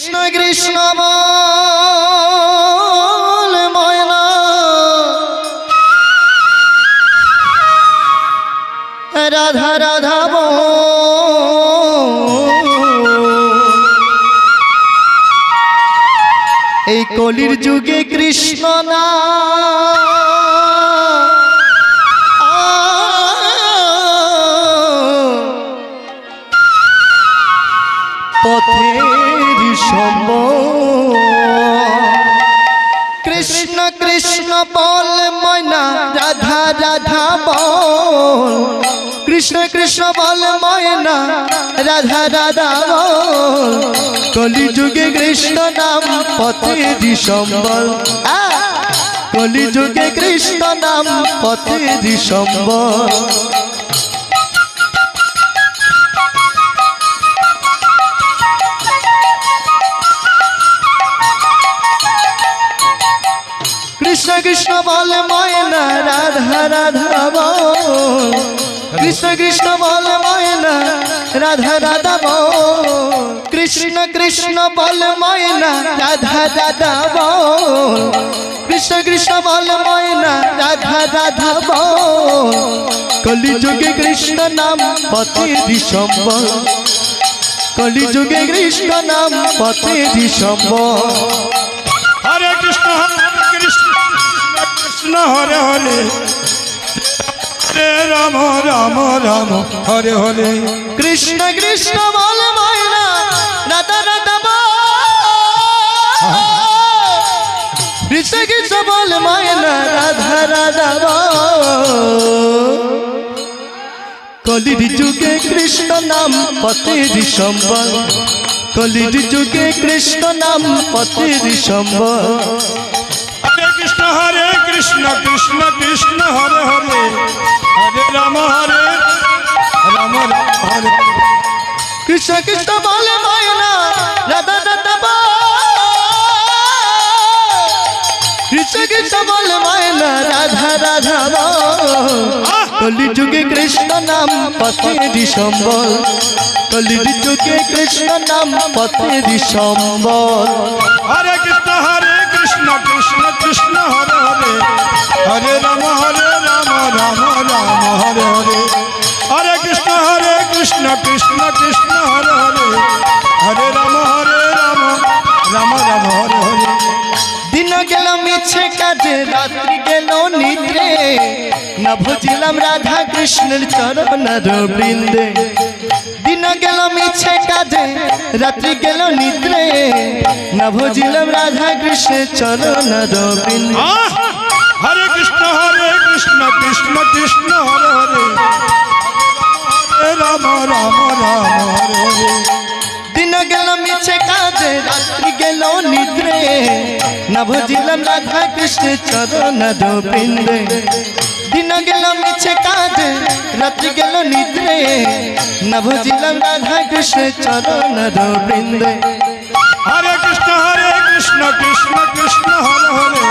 কৃষ্ণ কৃষ্ণ বল ময়না রাধা রাধা বল এই কলির যুগে কৃষ্ণ না পথের সম্বল কৃষ্ণ কৃষ্ণ বল ময়না রাধা রাধা বল কৃষ্ণ কৃষ্ণ বল ময়না রাধা রাধা বল কলি যুগে কৃষ্ণ নাম পথের সম্বল কলি যুগে কৃষ্ণ নাম পথের সম্বল কৃষ্ণ কৃষ্ণ বল ময়না রাধা রাধা বল কৃষ্ণ কৃষ্ণ বল ময়না রাধা রাধা বল কৃষ্ণ কৃষ্ণ বল ময়না রাধা রাধা বল কৃষ্ণ কৃষ্ণ বল ময়না রাধা রাধা বল কলি যুগে কৃষ্ণ নাম পথের সম্বল কলি যুগে কৃষ্ণ নাম পথের সম্বল হরে কৃষ্ণ কৃষ্ণ হরে হরে হরে রাম রাম রাম হরে হরে কৃষ্ণ কৃষ্ণ বল ময়না রাধা রাধা বল কৃষ্ণ কৃষ্ণ বল ময়না রাধা রাধা বল কলির যুগে কৃষ্ণ নাম পথের সম্বল কলির যুগে কৃষ্ণ নাম পথের সম্বল হরে কৃষ্ণ কৃষ্ণ কৃষ্ণ হরে হরে হরে রাম রাম হরে কৃষ্ণ কৃষ্ণ বল ময়না রাধা রাধা বল কৃষ্ণ কৃষ্ণ বল ময়না রাধা রাধা বল কলি যুগে কৃষ্ণ নাম পথের সম্বল কলির যুগে কৃষ্ণ নাম পথের সম্বল হরে কৃষ্ণ কৃষ্ণ কৃষ্ণ হরে হরে হরে রাম রাম রাম হরে হরে হরে কৃষ্ণ কৃষ্ণ কৃষ্ণ হরে হরে হরে রাম রাম রাম হরে হরে দিন গেল মিছে কাজে রাত্রি গেল নিদ্রে না ভজিলাম রাধা কৃষ্ণের চরণের বৃন্দে দিন গেল মিছে কাজে রাত্রি গেল নিদ্রে না ভজিলাম রাধা কৃষ্ণের চরণের বৃন্দে হরে কৃষ্ণ কৃষ্ণ কৃষ্ণ হরে হরে হরে রাম রাম হরে হরে দিন গেল মিছে কাজে রাত্রি গেল নিদ্রে না ভজিলাম রাধা কৃষ্ণের চরণের বৃন্দে দিন গেল মিছে কাজে রাত্রি গেল নিদ্রে না ভজিলাম রাধা কৃষ্ণের চরণের বৃন্দে হরে কৃষ্ণ কৃষ্ণ কৃষ্ণ হরে হরে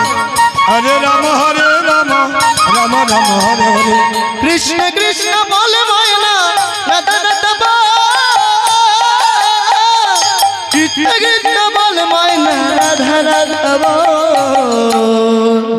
হরে রাম রাম রাম হরে হরে কৃষ্ণ কৃষ্ণ বল ময়না রাধা রাধা বল কৃষ্ণ কৃষ্ণ বল ময়না রাধা রাধা বল